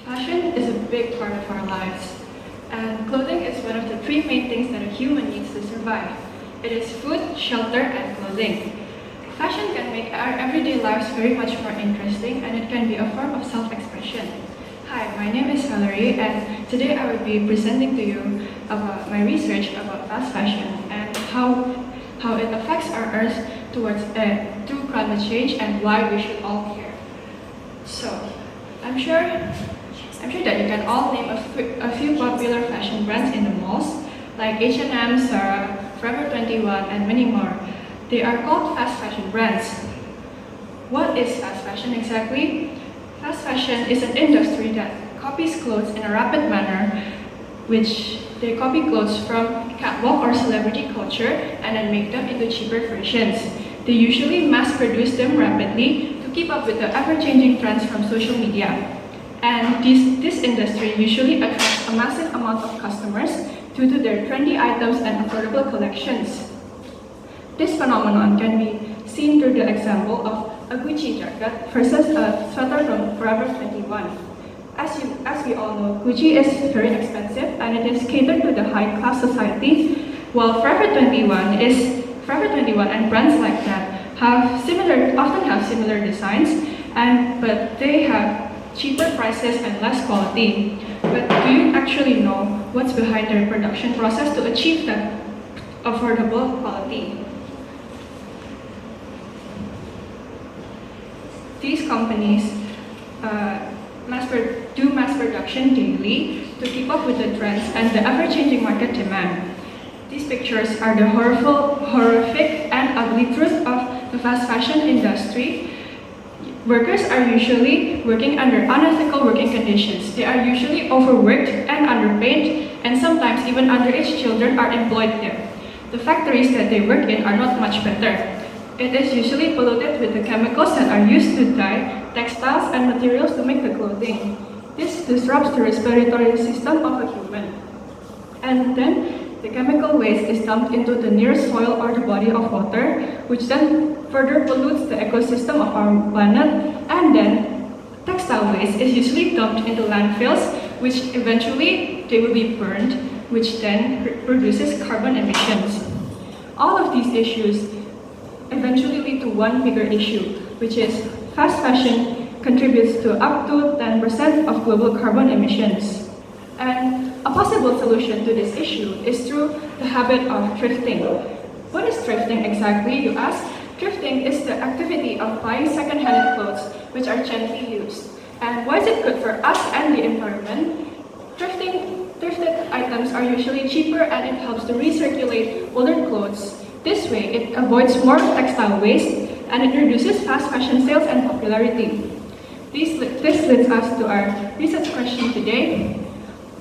Fashion is a big part of our lives, and clothing is one of the three main things that a human needs to survive. It is food, shelter, and clothing. Fashion can make our everyday lives very much more interesting, and it can be a form of self-expression. Hi, my name is Valerie, and today I will be presenting to you about my research about fast fashion and how it affects our Earth through climate change and why we should all care. So, I'm sure that you can all name a few popular fashion brands in the malls, like H&M, Zara, Forever 21, and many more. They are called fast fashion brands. What is fast fashion exactly? Fast fashion is an industry that copies clothes in a rapid manner, which they copy clothes from catwalk or celebrity culture and then make them into cheaper versions. They usually mass produce them rapidly to keep up with the ever-changing trends from social media. And this industry usually attracts a massive amount of customers due to their trendy items and affordable collections. This phenomenon can be seen through the example of a Gucci jacket versus a sweater from Forever 21. As we all know, Gucci is very expensive and it is catered to the high-class society, while Forever 21 and brands like that often have similar designs, but they have cheaper prices and less quality. But do you actually know what's behind their production process to achieve that affordable quality? These companies do mass production daily to keep up with the trends and the ever-changing market demand. These pictures are the horrific and ugly truth of the fast fashion industry. Workers are usually working under unethical working conditions. They are usually overworked and underpaid, and sometimes even underage children are employed there. The factories that they work in are not much better. It is usually polluted with the chemicals that are used to dye textiles and materials to make the clothing. This disrupts the respiratory system of a human. And then the chemical waste is dumped into the nearest soil or the body of water, which then further pollutes the ecosystem of our planet. And then textile waste is usually dumped into landfills, which eventually they will be burned, which then produces carbon emissions. All of these issues eventually lead to one bigger issue, which is fast fashion contributes to up to 10% of global carbon emissions. And a possible solution to this issue is through the habit of thrifting. What is thrifting exactly, you ask? Thrifting is the activity of buying second-hand clothes which are gently used. And why is it good for us and the environment? Thrifted items are usually cheaper and it helps to recirculate older clothes. This way, it avoids more textile waste and it reduces fast fashion sales and popularity. This leads us to our research question today.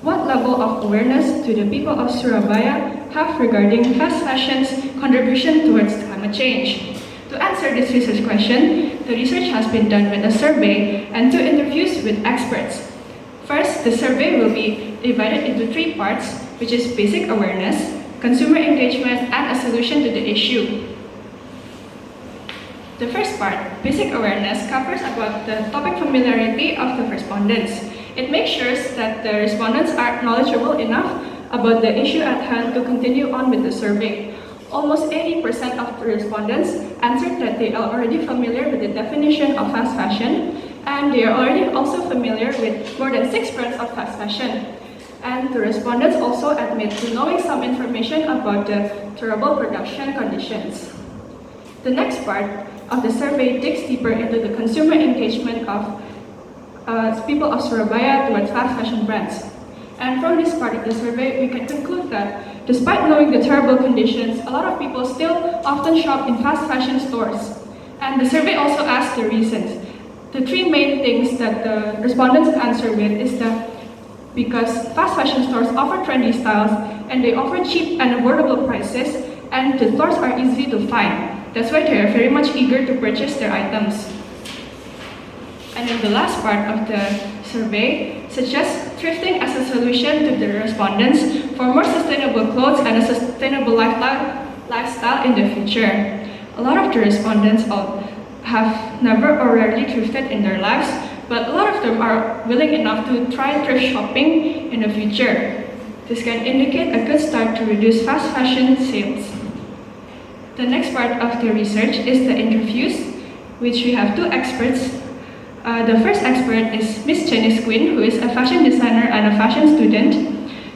What level of awareness do the people of Surabaya have regarding fast fashion's contribution towards climate change? To answer this research question, the research has been done with a survey and 2 interviews with experts. First, the survey will be divided into 3 parts, which is basic awareness, consumer engagement, and a solution to the issue. The first part, basic awareness, covers about the topic familiarity of the respondents. It makes sure that the respondents are knowledgeable enough about the issue at hand to continue on with the survey. Almost 80% of the respondents answered that they are already familiar with the definition of fast fashion, and they are already also familiar with more than 6 brands of fast fashion. And the respondents also admit to knowing some information about the terrible production conditions. The next part of the survey digs deeper into the consumer engagement of people of Surabaya towards fast fashion brands. And from this part of the survey, we can conclude that despite knowing the terrible conditions, a lot of people still often shop in fast fashion stores. And the survey also asked the reasons. The 3 main things that the respondents answer with is that because fast fashion stores offer trendy styles and they offer cheap and affordable prices, and the stores are easy to find. That's why they are very much eager to purchase their items. And in the last part of the survey suggests thrifting as a solution to the respondents for more sustainable clothes and a sustainable lifestyle in the future. A lot of the respondents have never or rarely thrifted in their lives, but a lot of them are willing enough to try thrift shopping in the future. This can indicate a good start to reduce fast fashion sales. The next part of the research is the interviews, which we have two experts. The first expert is Miss Janice Quinn, who is a fashion designer and a fashion student,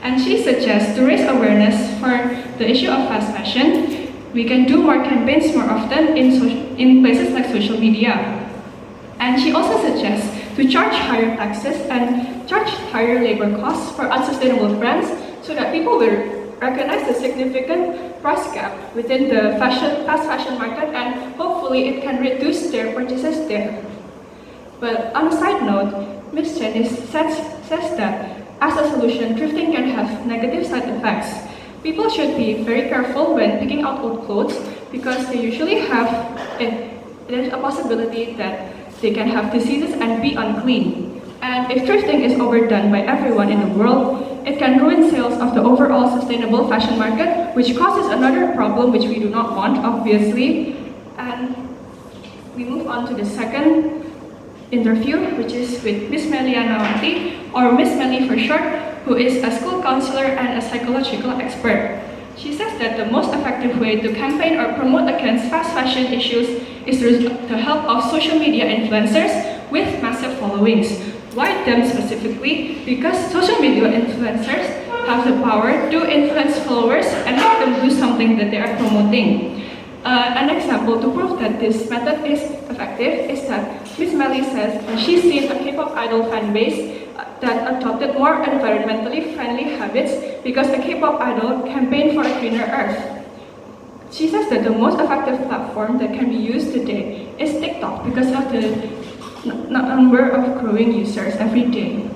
and she suggests to raise awareness for the issue of fast fashion, we can do more campaigns more often in places like social media. And she also suggests to charge higher taxes and charge higher labor costs for unsustainable brands so that people will recognize the significant price gap within the fast fashion market, and hopefully it can reduce their purchases there. But on a side note, Ms. Janice says that as a solution, thrifting can have negative side effects. People should be very careful when picking out old clothes because they usually there's a possibility that they can have diseases and be unclean. And if thrifting is overdone by everyone in the world, it can ruin sales of the overall sustainable fashion market, which causes another problem which we do not want, obviously. And we move on to the second interview, which is with Miss Melianawati, or Miss Meli for short, who is a school counselor and a psychological expert. She says that the most effective way to campaign or promote against fast fashion issues is through the help of social media influencers with massive followings. Why them specifically? Because social media influencers have the power to influence followers and make them do something that they are promoting. An example to prove that this method is effective is that Miss Melly says she's seen a K-pop idol fan base that adopted more environmentally friendly habits because the K-pop idol campaigned for a cleaner earth. She says that the most effective platform that can be used today is TikTok because of the number of growing users every day.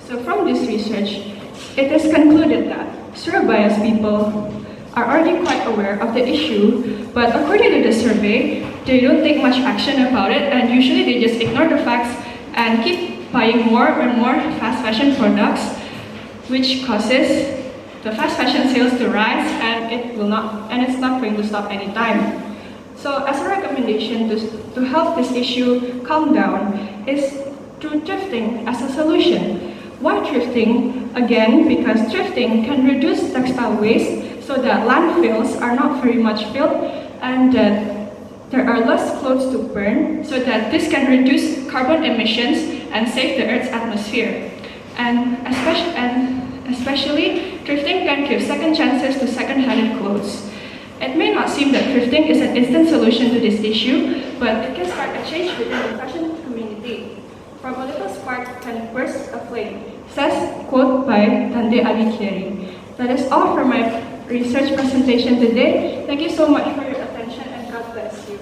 So from this research, it is concluded that Surabaya's people are already quite aware of the issue, but according to the survey, they don't take much action about it, and usually they just ignore the facts and keep buying more and more fast fashion products, which causes the fast fashion sales to rise, and it's not going to stop anytime. So as a recommendation to help this issue calm down is through thrifting as a solution. Why thrifting? Again, because thrifting can reduce textile waste so that landfills are not very much filled and that there are less clothes to burn, so that this can reduce carbon emissions and save the Earth's atmosphere. And especially, thrifting can give second chances to second-handed clothes. It may not seem that thrifting is an instant solution to this issue, but it can spark a change within the fashion community. From a little spark can burst a flame, says quote by Tande Alikeri. That is all for my research presentation today. Thank you so much for your attention, and God bless you.